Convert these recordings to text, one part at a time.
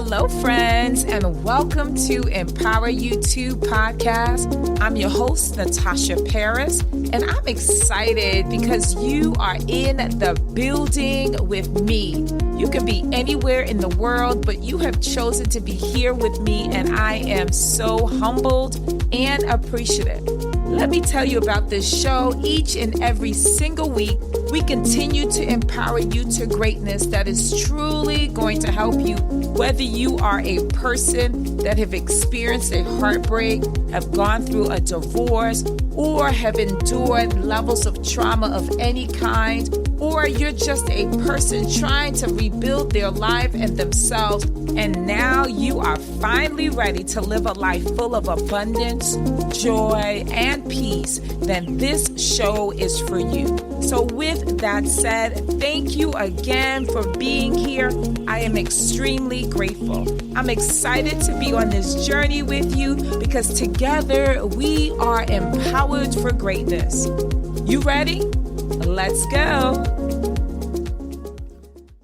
Hello, friends, and welcome to Empower You 2 podcast. I'm your host, Natasha Paris, and I'm excited because you are in the building with me. You can be anywhere in the world, but you have chosen to be here with me, and I am so humbled and appreciative. Let me tell you about this show. Each and every single week, we continue to empower you to greatness that is truly going to help you, whether you are a person that have experienced a heartbreak, have gone through a divorce, or have endured levels of trauma of any kind, or you're just a person trying to rebuild their life and themselves, and now you are finally ready to live a life full of abundance, joy, and peace, then this show is for you. So with that said, thank you again for being here. I am extremely grateful. I'm excited to be on this journey with you because together we are empowered for greatness. You ready? Let's go.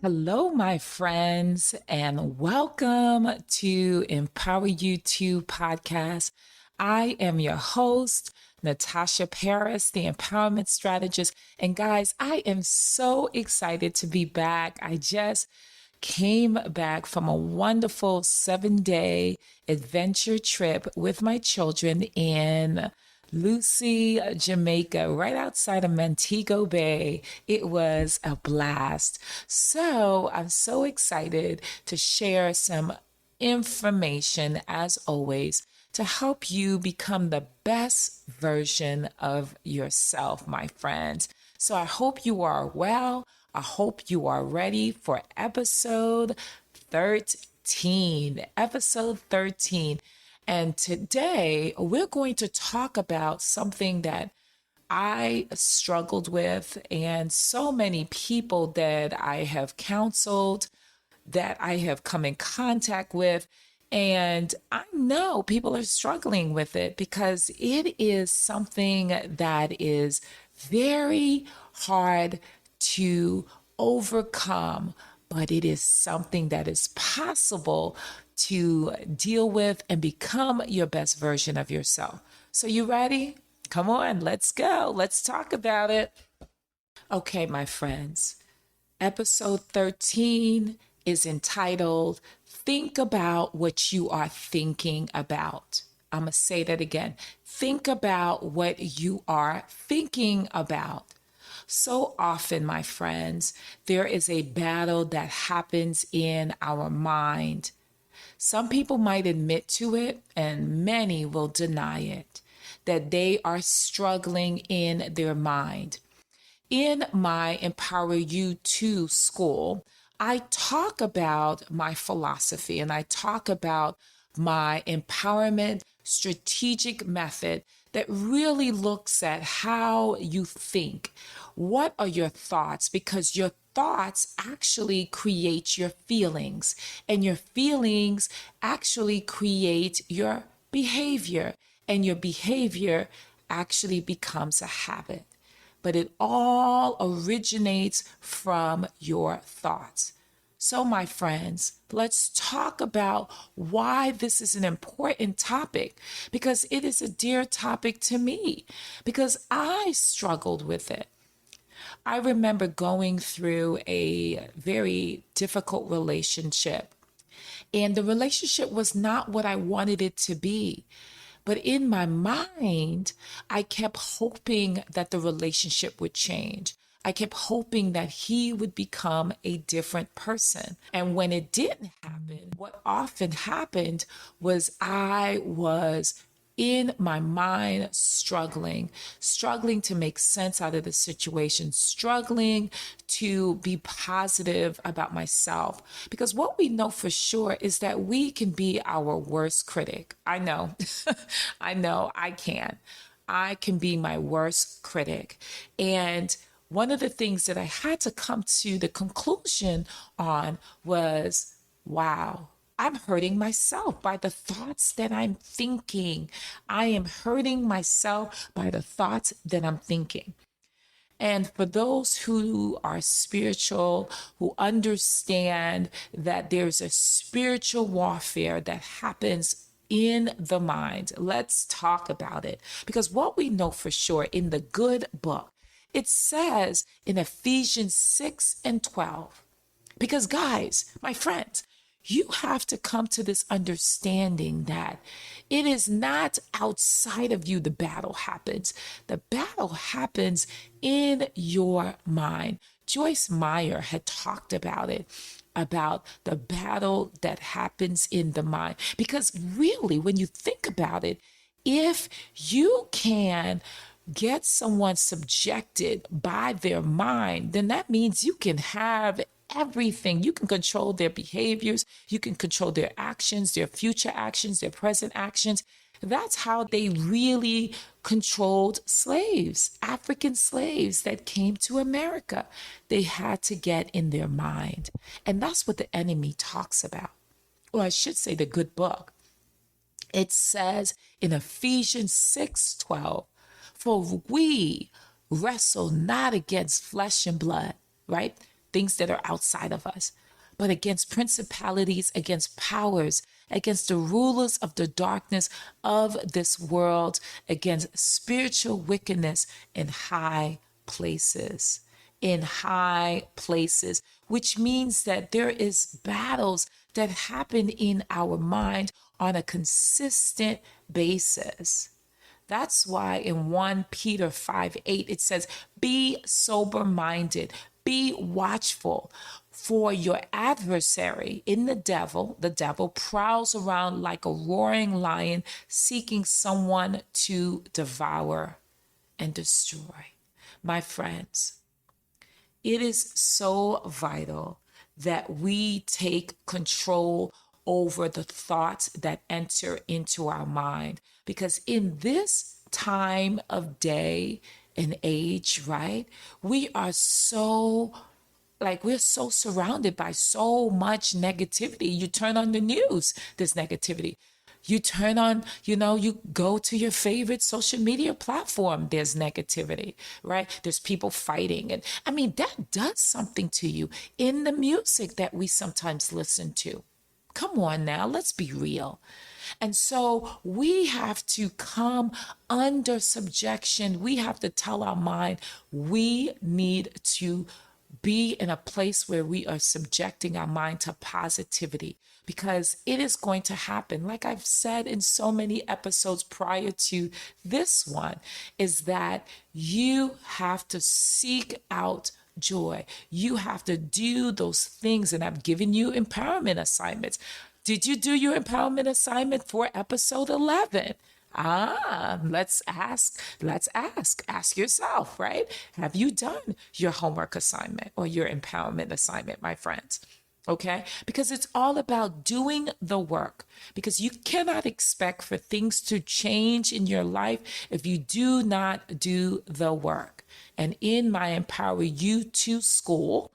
Hello, my friends, and welcome to Empower You 2 podcast. I am your host, Natasha Paris, the Empowerment Strategist. And guys, I am so excited to be back. I just came back from a wonderful 7-day adventure trip with my children in Lucy, Jamaica, right outside of Montego Bay. It was a blast. So I'm so excited to share some information, as always, to help you become the best version of yourself, my friends. So I hope you are well. I hope you are ready for episode 13. Episode 13. And today we're going to talk about something that I struggled with, and so many people that I have counseled, that I have come in contact with. And I know people are struggling with it because it is something that is very hard to overcome, but it is something that is possible to deal with and become your best version of yourself. So you ready? Come on, let's go. Let's talk about it. Okay, my friends, episode 13 is entitled, Think About What You Are Thinking About. I'm going to say that again. Think about what you are thinking about. So often, my friends, there is a battle that happens in our mind. Some people might admit to it, and many will deny it, that they are struggling in their mind. In my Empower You 2 school, I talk about my philosophy and I talk about my empowerment strategic method that really looks at how you think. What are your thoughts? Because your thoughts actually create your feelings, and your feelings actually create your behavior, and your behavior actually becomes a habit. But it all originates from your thoughts. So, my friends, let's talk about why this is an important topic, because it is a dear topic to me, because I struggled with it. I remember going through a very difficult relationship, and the relationship was not what I wanted it to be. But in my mind, I kept hoping that the relationship would change. I kept hoping that he would become a different person. And when it didn't happen, what often happened was I was in my mind struggling to make sense out of the situation, struggling to be positive about myself. Because what we know for sure is that we can be our worst critic. I know, I can. I can be my worst critic. And one of the things that I had to come to the conclusion on was, wow, I'm hurting myself by the thoughts that I'm thinking. I am hurting myself by the thoughts that I'm thinking. And for those who are spiritual, who understand that there's a spiritual warfare that happens in the mind, let's talk about it. Because what we know for sure in the good book, it says in Ephesians 6 and 12, because guys, my friends, you have to come to this understanding that it is not outside of you the battle happens. The battle happens in your mind. Joyce Meyer had talked about it, about the battle that happens in the mind. Because really, when you think about it, if you can get someone subjected by their mind, then that means you can have everything. You can control their behaviors, you can control their actions, their future actions, their present actions. That's how they really controlled slaves, African slaves that came to America. They had to get in their mind. And that's what the enemy talks about. Or I should say, the good book. It says in Ephesians 6:12, for we wrestle not against flesh and blood, right? Things that are outside of us, but against principalities, against powers, against the rulers of the darkness of this world, against spiritual wickedness in high places. In high places, which means that there is battles that happen in our mind on a consistent basis. That's why in 1 Peter 5:8 it says, be sober minded, be watchful, for your adversary in the devil prowls around like a roaring lion seeking someone to devour and destroy. My friends, it is so vital that we take control over the thoughts that enter into our mind. Because in this time of day and age, right, we're so surrounded by so much negativity. You turn on the news, there's negativity. You turn on, you go to your favorite social media platform, there's negativity, right? There's people fighting. And I mean, that does something to you in the music that we sometimes listen to. Come on now, let's be real. And so we have to come under subjection. We have to tell our mind we need to be in a place where we are subjecting our mind to positivity, because it is going to happen. Like I've said in so many episodes prior to this one, is that you have to seek out joy. You have to do those things. And I've given you empowerment assignments. Did you do your empowerment assignment for episode 11? Let's ask yourself, right? Have you done your homework assignment or your empowerment assignment, my friends? Okay? Because it's all about doing the work, because you cannot expect for things to change in your life if you do not do the work. And in my Empower You to School,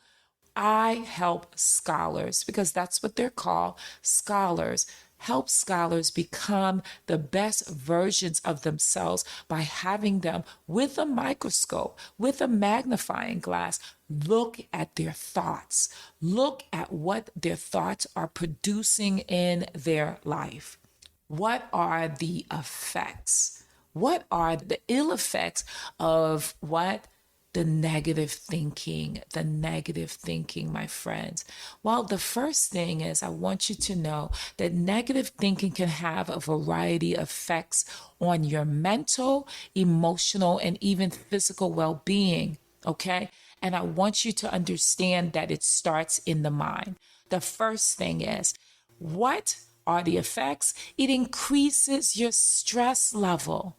I help scholars, because that's what they're called, scholars. Help scholars become the best versions of themselves by having them with a microscope, with a magnifying glass, look at their thoughts, look at what their thoughts are producing in their life. What are the effects? What are the ill effects of what? The negative thinking, my friends. Well, the first thing is I want you to know that negative thinking can have a variety of effects on your mental, emotional, and even physical well-being, okay? And I want you to understand that it starts in the mind. The first thing is, what are the effects? It increases your stress level.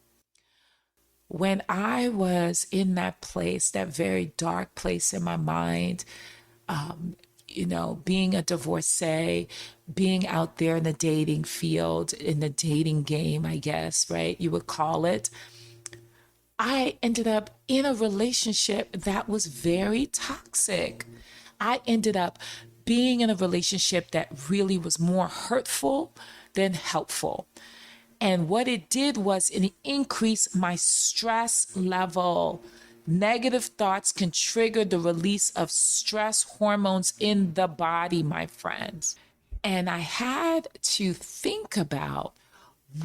When I was in that place, that very dark place in my mind, being a divorcee, being out there in the dating field, in the dating game, I guess, right? You would call it. I ended up in a relationship that was very toxic. I ended up being in a relationship that really was more hurtful than helpful. And what it did was it increased my stress level. Negative thoughts can trigger the release of stress hormones in the body, my friends. And I had to think about,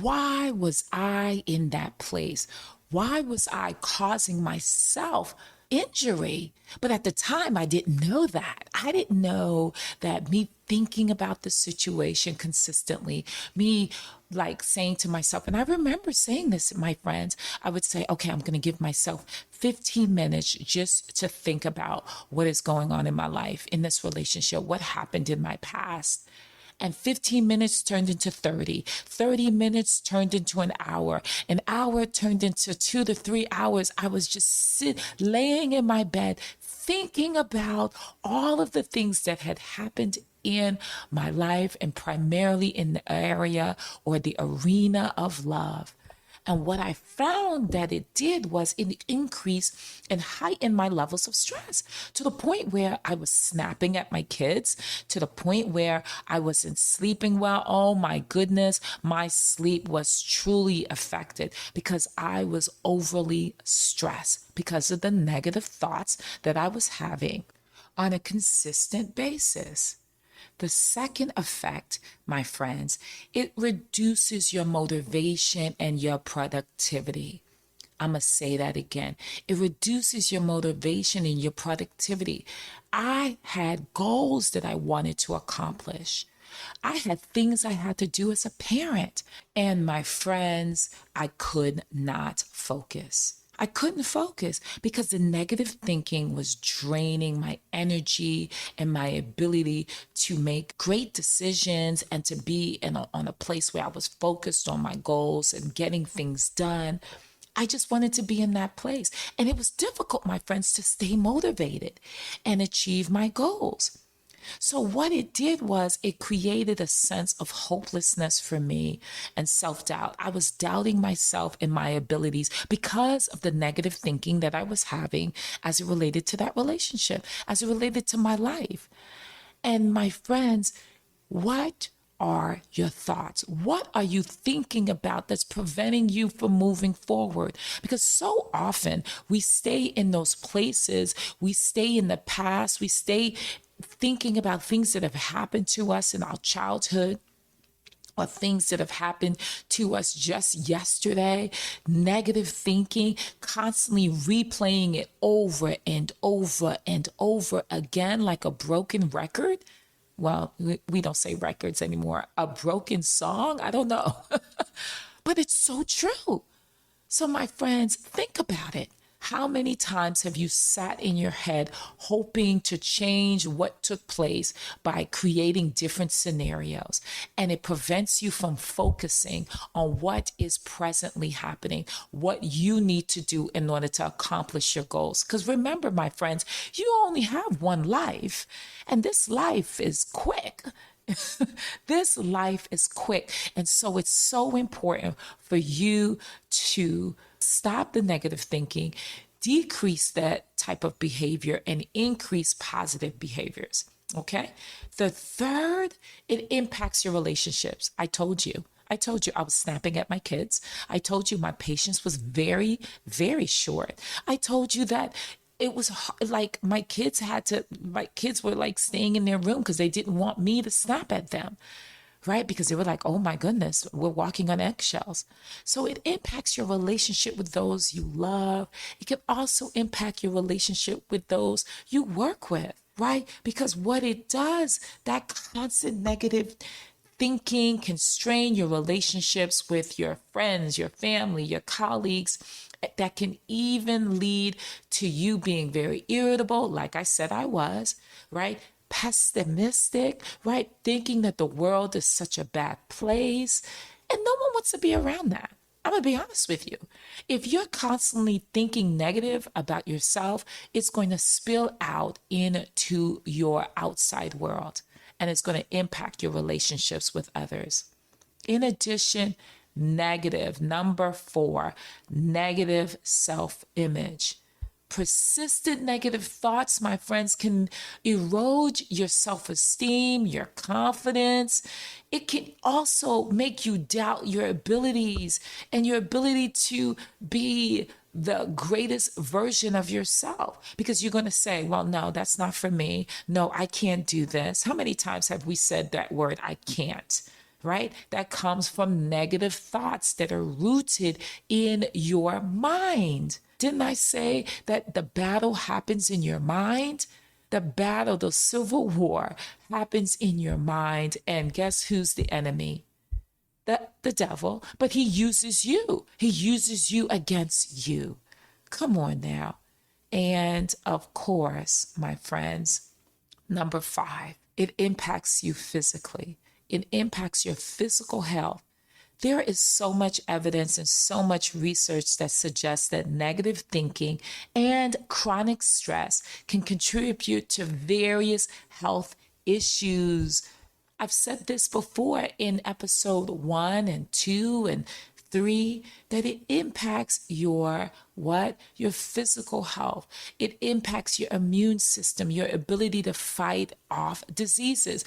why was I in that place? Why was I causing myself injury? But at the time, I didn't know that. I didn't know that me thinking about the situation consistently, me like saying to myself, and I remember saying this, my friends, I would say, okay, I'm going to give myself 15 minutes just to think about what is going on in my life, in this relationship, what happened in my past. And 15 minutes turned into 30. 30 minutes turned into an hour turned into 2 to 3 hours. I was just laying in my bed thinking about all of the things that had happened in my life, and primarily in the area or the arena of love. And what I found that it did was it increased and heightened my levels of stress, to the point where I was snapping at my kids, to the point where I wasn't sleeping well. Oh my goodness, my sleep was truly affected because I was overly stressed because of the negative thoughts that I was having on a consistent basis. The second effect, my friends, it reduces your motivation and your productivity. I'm going to say that again. It reduces your motivation and your productivity. I had goals that I wanted to accomplish. I had things I had to do as a parent. And my friends, I could not focus. I couldn't focus because the negative thinking was draining my energy and my ability to make great decisions and to be on a place where I was focused on my goals and getting things done. I just wanted to be in that place. And it was difficult, my friends, to stay motivated and achieve my goals. So what it did was it created a sense of hopelessness for me and self-doubt. I was doubting myself and my abilities because of the negative thinking that I was having as it related to that relationship, as it related to my life. And my friends, what are your thoughts? What are you thinking about that's preventing you from moving forward? Because so often we stay in those places, we stay in the past, we stay thinking about things that have happened to us in our childhood or things that have happened to us just yesterday, negative thinking, constantly replaying it over and over and over again like a broken record. Well, we don't say records anymore. A broken song? I don't know. But it's so true. So, my friends, think about it. How many times have you sat in your head hoping to change what took place by creating different scenarios? And it prevents you from focusing on what is presently happening, what you need to do in order to accomplish your goals. Because remember, my friends, you only have one life, and this life is quick. This life is quick. And so it's so important for you to stop the negative thinking, decrease that type of behavior, and increase positive behaviors. Okay. The third, it impacts your relationships. I told you I was snapping at my kids. I told you my patience was very, very short. I told you that it was like my kids were like staying in their room because they didn't want me to snap at them, right? Because they were like, oh my goodness, we're walking on eggshells. So it impacts your relationship with those you love. It can also impact your relationship with those you work with, right? Because what it does, that constant negative thinking can strain your relationships with your friends, your family, your colleagues. That can even lead to you being very irritable, like I said I was, right? Pessimistic, right? Thinking that the world is such a bad place. And no one wants to be around that. I'm going to be honest with you. If you're constantly thinking negative about yourself, it's going to spill out into your outside world, and it's going to impact your relationships with others. In addition, number 4, negative self-image. Persistent negative thoughts, my friends, can erode your self-esteem, your confidence. It can also make you doubt your abilities and your ability to be the greatest version of yourself, because you're going to say, well, no, that's not for me. No, I can't do this. How many times have we said that word, I can't? Right? That comes from negative thoughts that are rooted in your mind. Didn't I say that the battle happens in your mind? The battle, the civil war happens in your mind. And guess who's the enemy? The devil. But he uses you. He uses you against you. Come on now. And of course, my friends, number 5, it impacts you physically. It impacts your physical health. There is so much evidence and so much research that suggests that negative thinking and chronic stress can contribute to various health issues. I've said this before in episode 1 and 2 and 3, that it impacts your what? Your physical health. It impacts your immune system, your ability to fight off diseases.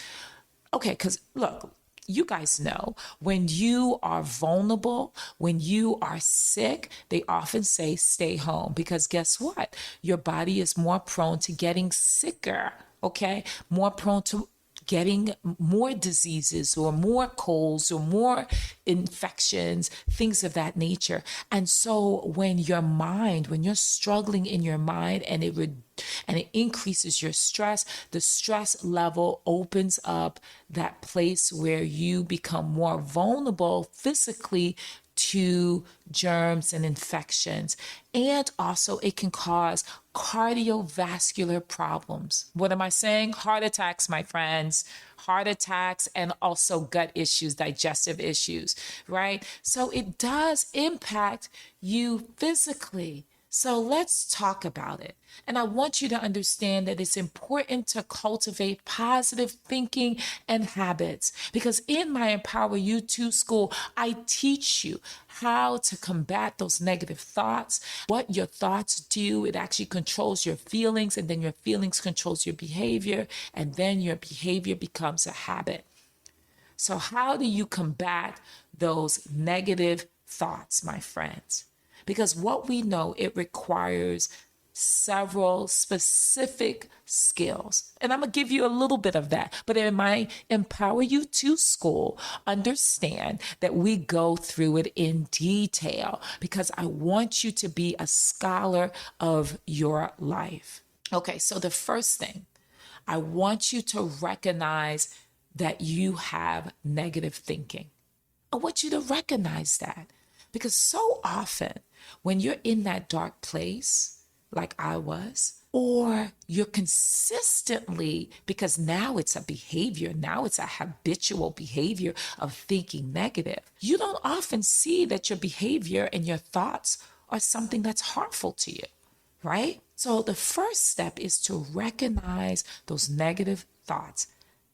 Okay, because look, you guys know when you are vulnerable, when you are sick, they often say stay home, because guess what? Your body is more prone to getting sicker, okay? More prone to getting more diseases or more colds or more infections, things of that nature. And so when you're struggling in your mind and it increases your stress, the stress level opens up that place where you become more vulnerable physically to germs and infections. And also it can cause cardiovascular problems. What am I saying? Heart attacks, my friends. Heart attacks, and also gut issues, digestive issues, right? So it does impact you physically. So let's talk about it. And I want you to understand that it's important to cultivate positive thinking and habits, because in my Empower You Too school, I teach you how to combat those negative thoughts, what your thoughts do. It actually controls your feelings, and then your feelings controls your behavior, and then your behavior becomes a habit. So how do you combat those negative thoughts, my friends? Because what we know, it requires several specific skills. And I'm going to give you a little bit of that. But in my Empower You To school, understand that we go through it in detail, because I want you to be a scholar of your life. Okay, so the first thing, I want you to recognize that you have negative thinking. I want you to recognize that, because so often when you're in that dark place, like I was, or you're consistently, because now it's a behavior, now it's a habitual behavior of thinking negative, you don't often see that your behavior and your thoughts are something that's harmful to you, right? So the first step is to recognize those negative thoughts.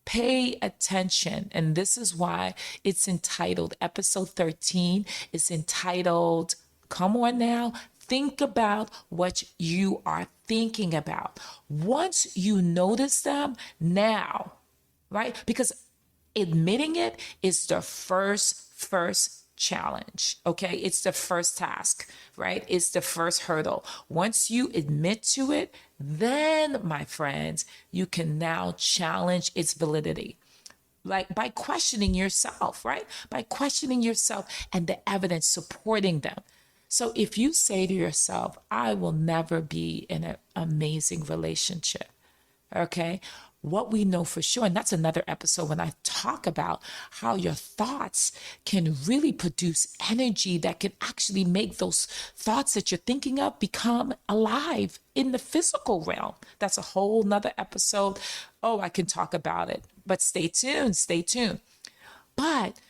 Pay attention. And this is why it's entitled, episode 13 is entitled, come on now, think about what you are thinking about. Once you notice them now, right? Because admitting it is the first challenge, okay? It's the first task, right? It's the first hurdle. Once you admit to it, then, my friends, you can now challenge its validity. Like by questioning yourself, right? By questioning yourself and the evidence supporting them. So if you say to yourself, I will never be in an amazing relationship, okay? What we know for sure, and that's another episode when I talk about how your thoughts can really produce energy that can actually make those thoughts that you're thinking of become alive in the physical realm. That's a whole nother episode. Oh, I can talk about it, but stay tuned, stay tuned. But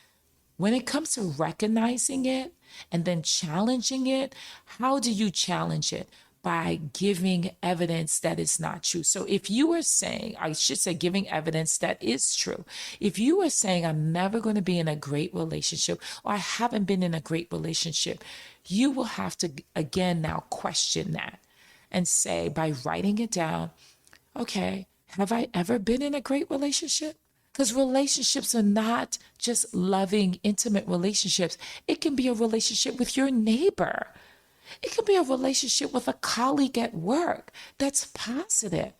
when it comes to recognizing it and then challenging it, how do you challenge it? By giving evidence that is not true. So if you are saying, I should say, giving evidence that is true. If you are saying, I'm never going to be in a great relationship, or I haven't been in a great relationship, you will have to, again, now question that and say, by writing it down, okay, have I ever been in a great relationship? Because relationships are not just loving, intimate relationships. It can be a relationship with your neighbor. It can be a relationship with a colleague at work that's positive.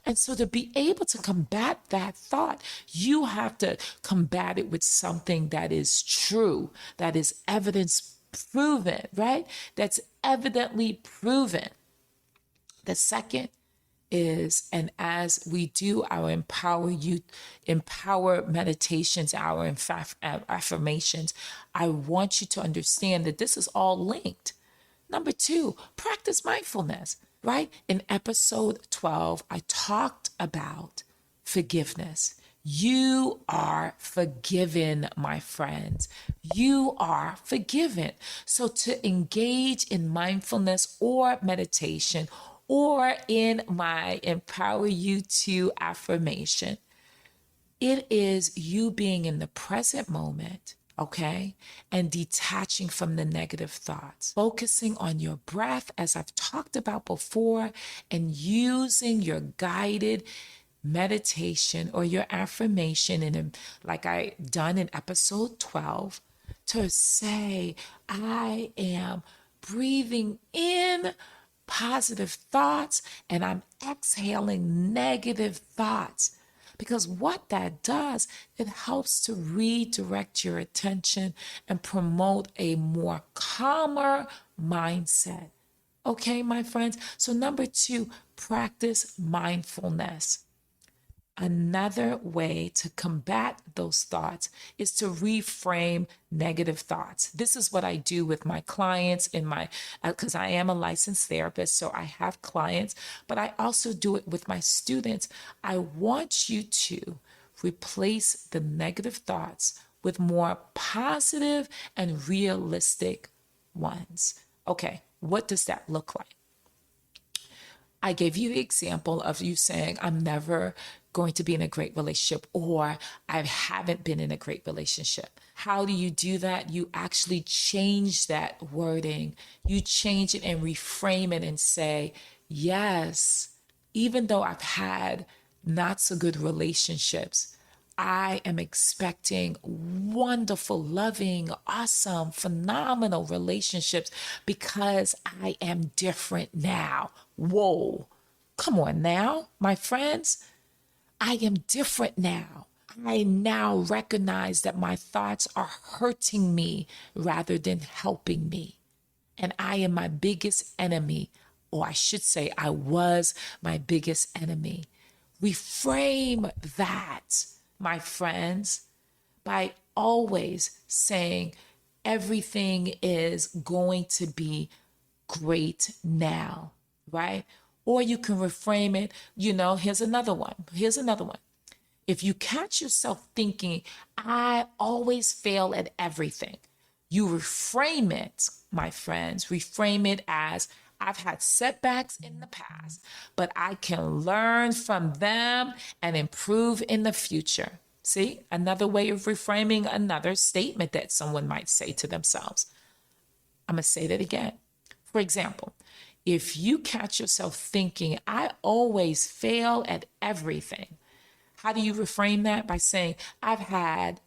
And so to be able to combat that thought, you have to combat it with something that is true, that is evidence proven, right? That's evidently proven. The second is, and as we do our empower meditations, our affirmations, I want you to understand that this is all linked. Number two, practice mindfulness, right? In episode 12, I talked about forgiveness. You are forgiven, my friends. You are forgiven. So to engage in mindfulness or meditation, or in my Empower You To affirmation, it is you being in the present moment, okay? And detaching from the negative thoughts, focusing on your breath, as I've talked about before, and using your guided meditation or your affirmation, like I done in episode 12, to say, I am breathing in positive thoughts and I'm exhaling negative thoughts. Because what that does, it helps to redirect your attention and promote a more calmer mindset. Okay, my friends? So, number two, practice mindfulness. Another way to combat those thoughts is to reframe negative thoughts. This is what I do with my clients in my, because I am a licensed therapist, so I have clients, but I also do it with my students. I want you to replace the negative thoughts with more positive and realistic ones. Okay, what does that look like? I gave you the example of you saying, I'm never going to be in a great relationship, or I haven't been in a great relationship. How do you do that? You actually change that wording. You change it and reframe it and say, yes, even though I've had not so good relationships, I am expecting wonderful, loving, awesome, phenomenal relationships because I am different now. Whoa, come on now, my friends. I am different now. I now recognize that my thoughts are hurting me rather than helping me. And I am my biggest enemy, or I should say, I was my biggest enemy. Reframe that, my friends, by always saying everything is going to be great now, right? Or you can reframe it, here's another one. If you catch yourself thinking, I always fail at everything, you reframe it, my friends, reframe it as, I've had setbacks in the past, but I can learn from them and improve in the future. See, another way of reframing another statement that someone might say to themselves. I'm going to say that again. For example, if you catch yourself thinking, I always fail at everything, how do you reframe that? By saying, I've had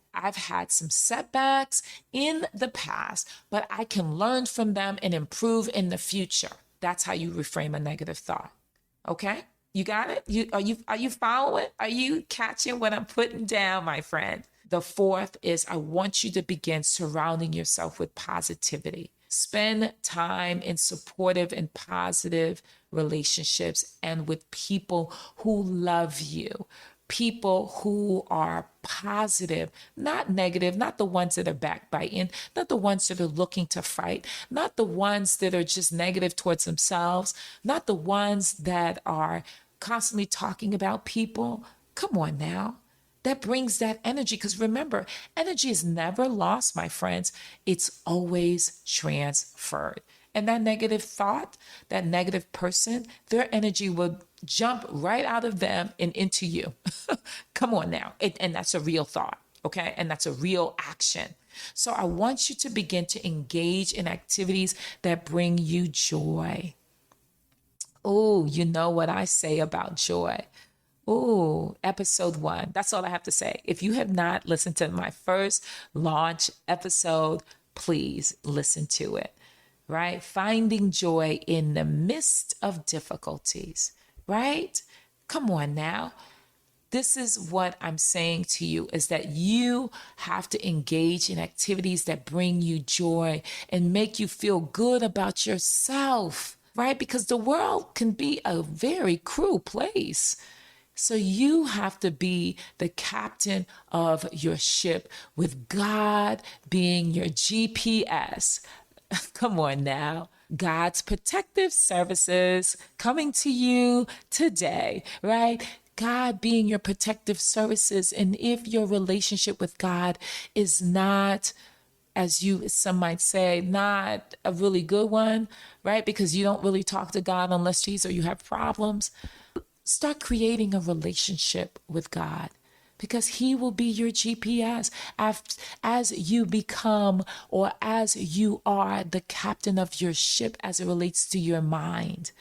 some setbacks in the past, but I can learn from them and improve in the future. That's how you reframe a negative thought. Okay? You got it? Are you following? Are you catching what I'm putting down, my friend? The fourth is, I want you to begin surrounding yourself with positivity. Spend time in supportive and positive relationships and with people who love you. People who are positive, not negative, not the ones that are backbiting, not the ones that are looking to fight, not the ones that are just negative towards themselves, not the ones that are constantly talking about people. Come on now. That brings that energy. Because remember, energy is never lost, my friends. It's always transferred. And that negative thought, that negative person, their energy will jump right out of them and into you. Come on now. And that's a real thought, okay? And that's a real action. So I want you to begin to engage in activities that bring you joy. Oh, you know what I say about joy. Oh, episode 1. That's all I have to say. If you have not listened to my first launch episode, please listen to it. right? Finding joy in the midst of difficulties, right? Come on now. This is what I'm saying to you is that you have to engage in activities that bring you joy and make you feel good about yourself, right? Because the world can be a very cruel place. So you have to be the captain of your ship with God being your GPS. Come on now. God's protective services coming to you today, right? God being your protective services. And if your relationship with God is not, as you some might say, not a really good one, right? Because you don't really talk to God unless Jesus or you have problems. Start creating a relationship with God because he will be your GPS as you become or as you are the captain of your ship as it relates to your mind.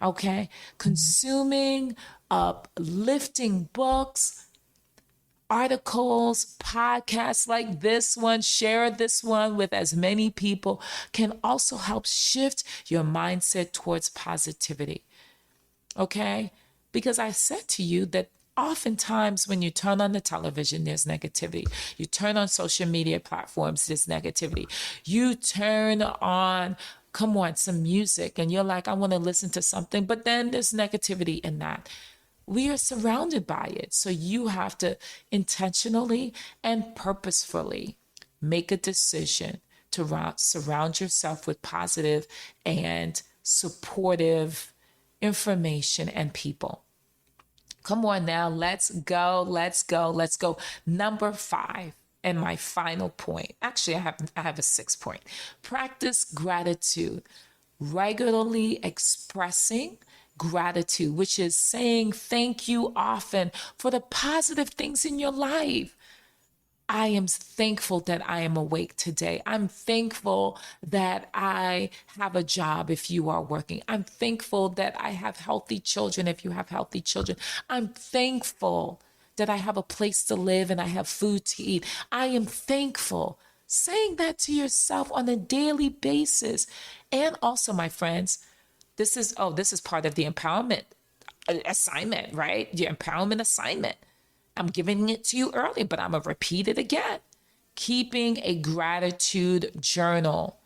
Okay? Consuming, uplifting books, articles, podcasts like this one, share this one with as many people can also help shift your mindset towards positivity. Okay? Because I said to you that oftentimes when you turn on the television, there's negativity. You turn on social media platforms, there's negativity. You turn on, come on, some music, and you're like, I want to listen to something, but then there's negativity in that. We are surrounded by it. So you have to intentionally and purposefully make a decision to surround yourself with positive and supportive information and people. Come on now, let's go, let's go, let's go. Number 5, and my final point. Actually, I have a 6th point. Practice gratitude. Regularly expressing gratitude, which is saying thank you often for the positive things in your life. I am thankful that I am awake today. I'm thankful that I have a job if you are working. I'm thankful that I have healthy children if you have healthy children. I'm thankful that I have a place to live and I have food to eat. I am thankful. Saying that to yourself on a daily basis. And also, my friends, this is part of the empowerment assignment, right? Your empowerment assignment. I'm giving it to you early, but I'm going to repeat it again. Keeping a gratitude journal,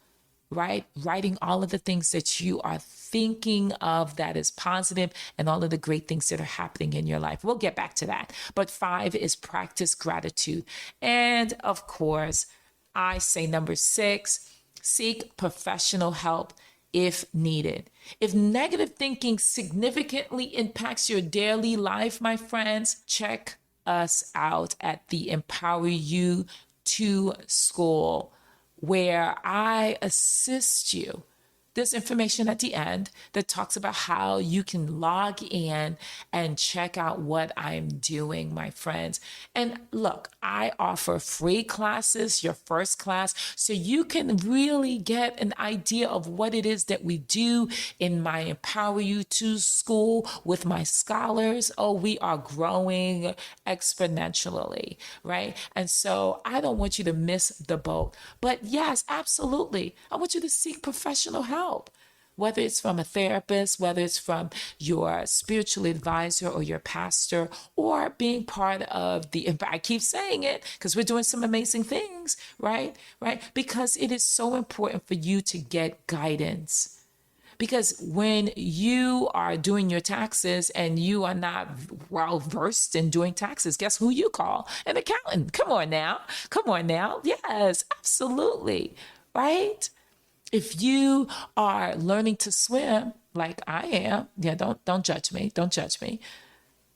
right? Writing all of the things that you are thinking of that is positive and all of the great things that are happening in your life. We'll get back to that. But 5 is practice gratitude. And of course, I say number 6, seek professional help if needed. If negative thinking significantly impacts your daily life, my friends, check us out at the Empower You 2 School, where I assist you. There's information at the end that talks about how you can log in and check out what I'm doing, my friends. And look, I offer free classes, your first class, so you can really get an idea of what it is that we do in my Empower You 2 School with my scholars. Oh, we are growing exponentially, right? And so I don't want you to miss the boat. But yes, absolutely. I want you to seek professional help. Whether it's from a therapist, whether it's from your spiritual advisor or your pastor, or being part of I keep saying it because we're doing some amazing things, right? Because it is so important for you to get guidance. Because when you are doing your taxes and you are not well versed in doing taxes, guess who you call? An accountant. Come on now. Yes, absolutely. Right? If you are learning to swim like I am, don't judge me.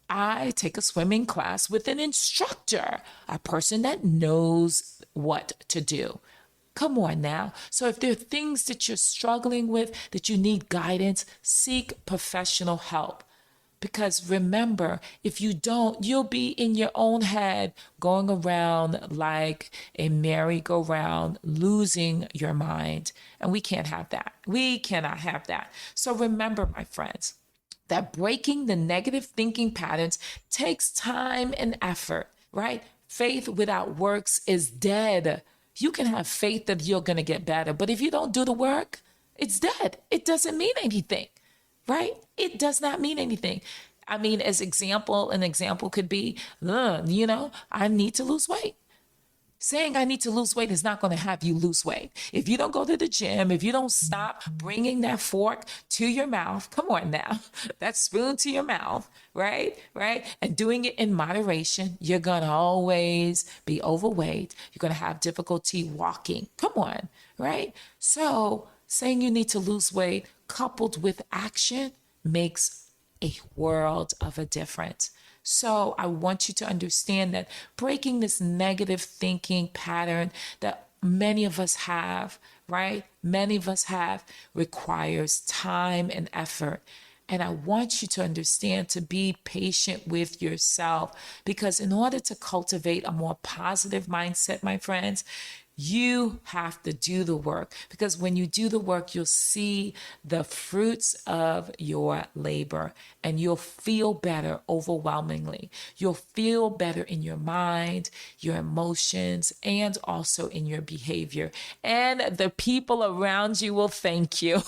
I take a swimming class with an instructor, a person that knows what to do. Come on now. So if there are things that you're struggling with, that you need guidance, seek professional help. Because remember, if you don't, you'll be in your own head going around like a merry-go-round, losing your mind. And we can't have that. We cannot have that. So remember, my friends, that breaking the negative thinking patterns takes time and effort, right? Faith without works is dead. You can have faith that you're going to get better, but if you don't do the work, It's dead. It doesn't mean anything, right? It does not mean anything. I mean, an example could be, I need to lose weight. Saying I need to lose weight is not going to have you lose weight. If you don't go to the gym, if you don't stop bringing that fork to your mouth, come on now, that spoon to your mouth, right? Right? And doing it in moderation, you're going to always be overweight. You're going to have difficulty walking. Come on, right? So saying you need to lose weight coupled with action makes a world of a difference. So I want you to understand that breaking this negative thinking pattern that many of us have, right? Many of us have requires time and effort. And I want you to understand to be patient with yourself, because in order to cultivate a more positive mindset, my friends, you have to do the work, because when you do the work, you'll see the fruits of your labor and you'll feel better overwhelmingly. You'll feel better in your mind, your emotions, and also in your behavior. And the people around you will thank you.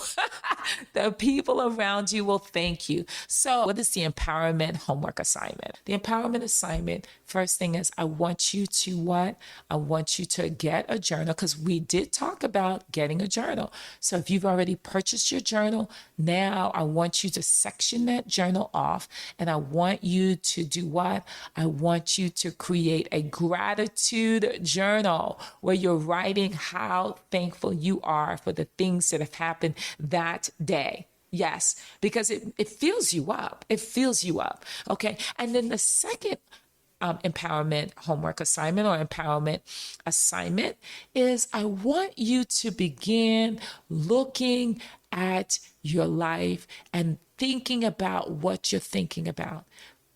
The people around you will thank you. So, what is the empowerment homework assignment? The empowerment assignment, first thing is, I want you to what? I want you to get a journal, because we did talk about getting a journal. So if you've already purchased your journal, now I want you to section that journal off, and I want you to do what? I want you to create a gratitude journal where you're writing how thankful you are for the things that have happened that day. Yes, because it fills you up. It fills you up. Okay. And then the second empowerment homework assignment or empowerment assignment is, I want you to begin looking at your life and thinking about what you're thinking about.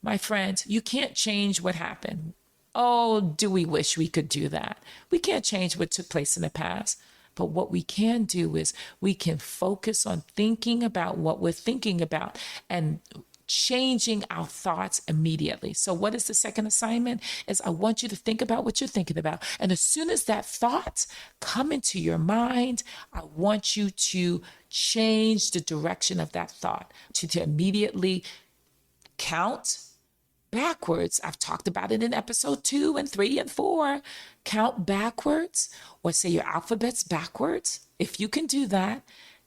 My friends, you can't change what happened. Oh, do we wish we could do that? We can't change what took place in the past. But what we can do is we can focus on thinking about what we're thinking about and changing our thoughts immediately. So what is the second assignment? Is I want you to think about what you're thinking about. And as soon as that thought come into your mind, I want you to change the direction of that thought, to immediately count backwards. I've talked about it in episode 2 and 3 and 4. Count backwards, or say your alphabets backwards. If you can do that,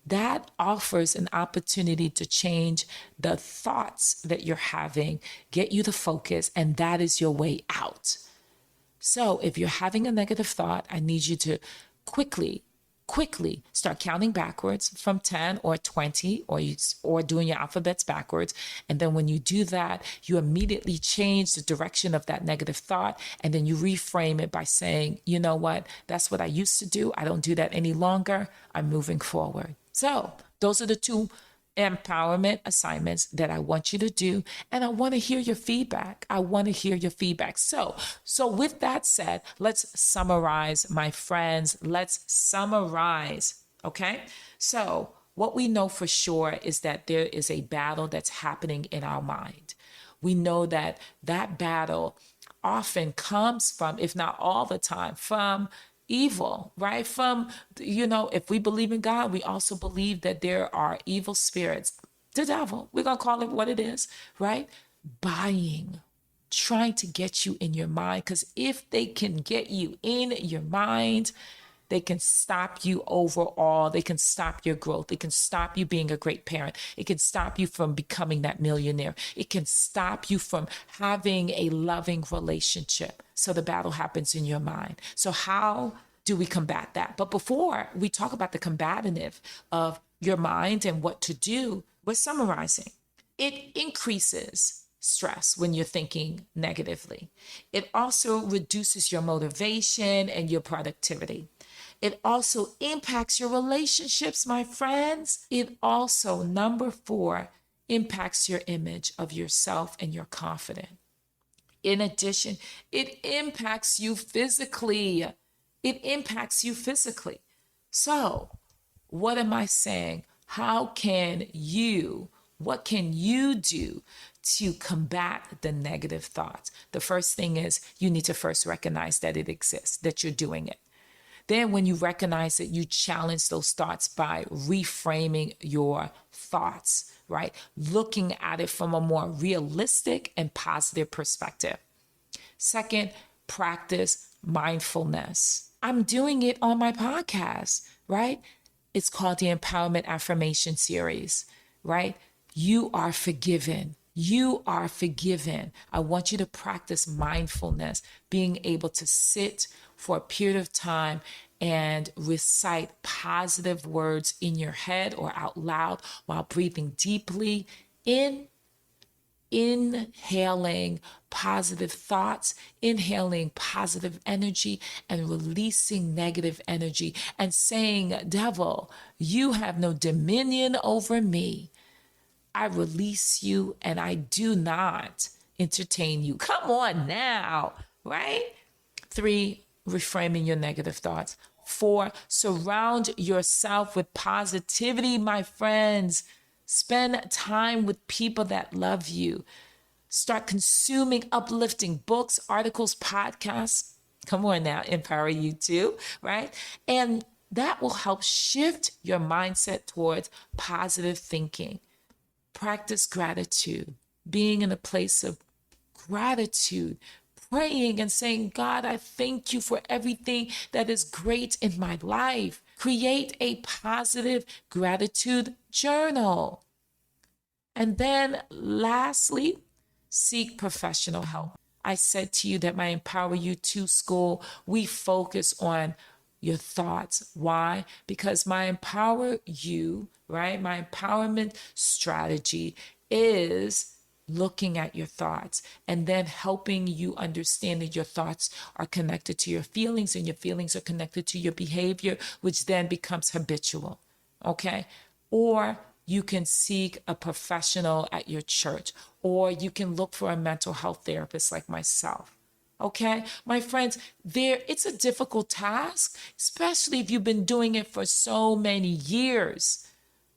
that offers an opportunity to change the thoughts that you're having, get you to focus, and that is your way out. So if you're having a negative thought, I need you to quickly start counting backwards from 10 or 20, or doing your alphabets backwards. And then when you do that, you immediately change the direction of that negative thought. And then you reframe it by saying, you know what? That's what I used to do. I don't do that any longer. I'm moving forward. So those are the two empowerment assignments that I want you to do. And I want to hear your feedback. So with that said, let's summarize, my friends. Let's summarize. Okay. So what we know for sure is that there is a battle that's happening in our mind. We know that battle often comes from, if not all the time, from evil, right? From, if we believe in God, we also believe that there are evil spirits, the devil, we're going to call it what it is, right? Trying to get you in your mind, because if they can get you in your mind, they can stop you overall. They can stop your growth. It can stop you being a great parent. It can stop you from becoming that millionaire. It can stop you from having a loving relationship. So the battle happens in your mind. So how do we combat that? But before we talk about the combative of your mind and what to do, we're summarizing. It increases stress when you're thinking negatively. It also reduces your motivation and your productivity. It also impacts your relationships, my friends. It also, number 4, impacts your image of yourself and your confidence. In addition, it impacts you physically. So, what am I saying? What can you do to combat the negative thoughts? The first thing is you need to first recognize that it exists, that you're doing it. Then when you recognize it, you challenge those thoughts by reframing your thoughts, right? Looking at it from a more realistic and positive perspective. Second, practice mindfulness. I'm doing it on my podcast, right? It's called the Empowerment Affirmation Series, right? You are forgiven. You are forgiven. I want you to practice mindfulness, being able to sit for a period of time and recite positive words in your head or out loud while breathing deeply in. Inhaling positive thoughts, inhaling positive energy, and releasing negative energy, and saying, devil, you have no dominion over me. I release you and I do not entertain you. Come on now, right? 3, reframing your negative thoughts. 4, surround yourself with positivity, my friends. Spend time with people that love you. Start consuming uplifting books, articles, podcasts. Come on now, empower you too, right? And that will help shift your mindset towards positive thinking. Practice gratitude, being in a place of gratitude, praying and saying, God, I thank you for everything that is great in my life. Create a positive gratitude journal. And then lastly, seek professional help. I said to you that my Empower You 2 school, we focus on your thoughts. Why? Because my Empower You, right? My empowerment strategy is looking at your thoughts and then helping you understand that your thoughts are connected to your feelings and your feelings are connected to your behavior, which then becomes habitual. Okay? Or you can seek a professional at your church, or you can look for a mental health therapist like myself. Okay, my friends, it's a difficult task, especially if you've been doing it for so many years,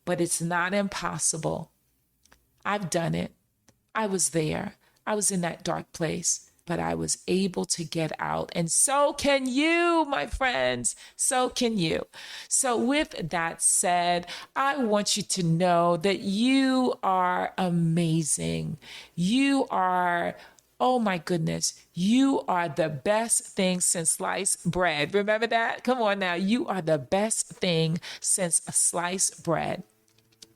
but it's not impossible. I've done it. I was there. I was in that dark place, but I was able to get out. And so can you, my friends. So can you. So with that said, I want you to know that you are amazing. You are, oh my goodness, you are the best thing since sliced bread. Remember that? Come on now. You are the best thing since sliced bread.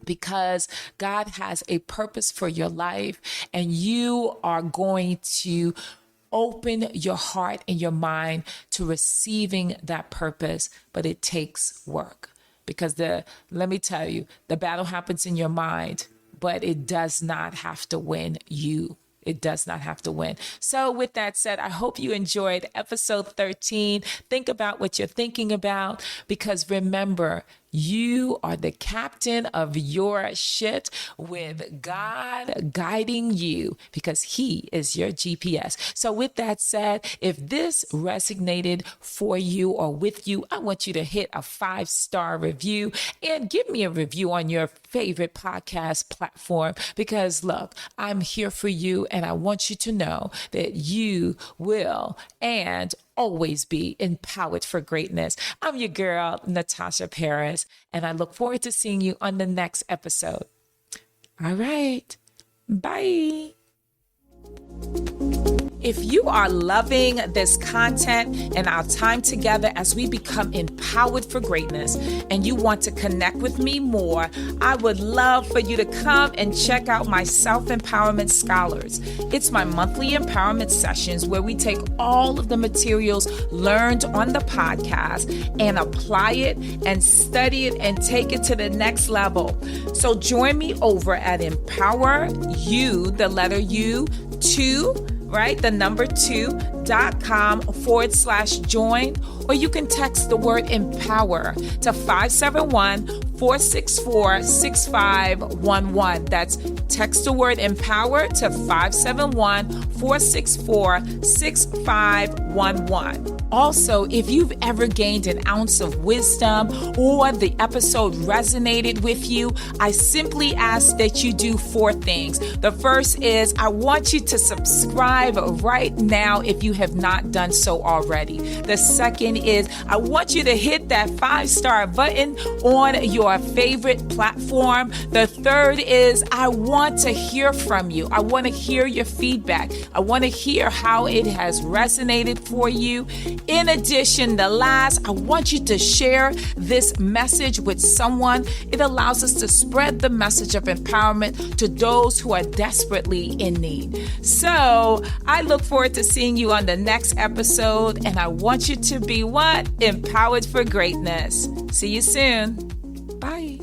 Because God has a purpose for your life, and you are going to open your heart and your mind to receiving that purpose, but it takes work. Because let me tell you, the battle happens in your mind, but it does not have to win you. It does not have to win. So with that said, I hope you enjoyed episode 13. Think about what you're thinking about, because remember, you are the captain of your ship with God guiding you, because He is your GPS. So with that said, if this resonated for you or with you, I want you to hit a 5-star review and give me a review on your favorite podcast platform, because look, I'm here for you, and I want you to know that you will and always be empowered for greatness. I'm your girl, Natasha Paris, and I look forward to seeing you on the next episode. All right. Bye. If you are loving this content and our time together as we become empowered for greatness, and you want to connect with me more, I would love for you to come and check out my Self-Empowerment Scholars. It's my monthly empowerment sessions where we take all of the materials learned on the podcast and apply it and study it and take it to the next level. So join me over at Empower You, the letter U, 2, right? The number 2.com/join, or you can text the word empower to 571 571-464-6511. That's text the word empower to 571-464-6511. Also, if you've ever gained an ounce of wisdom or the episode resonated with you, I simply ask that you do 4 things. The first is I want you to subscribe right now if you have not done so already. The second is I want you to hit that 5-star button on your favorite platform. The third is I want to hear from you. I want to hear your feedback. I want to hear how it has resonated for you. In addition, the last, I want you to share this message with someone. It allows us to spread the message of empowerment to those who are desperately in need. So I look forward to seeing you on the next episode, and I want you to be what? Empowered for greatness. See you soon. Bye.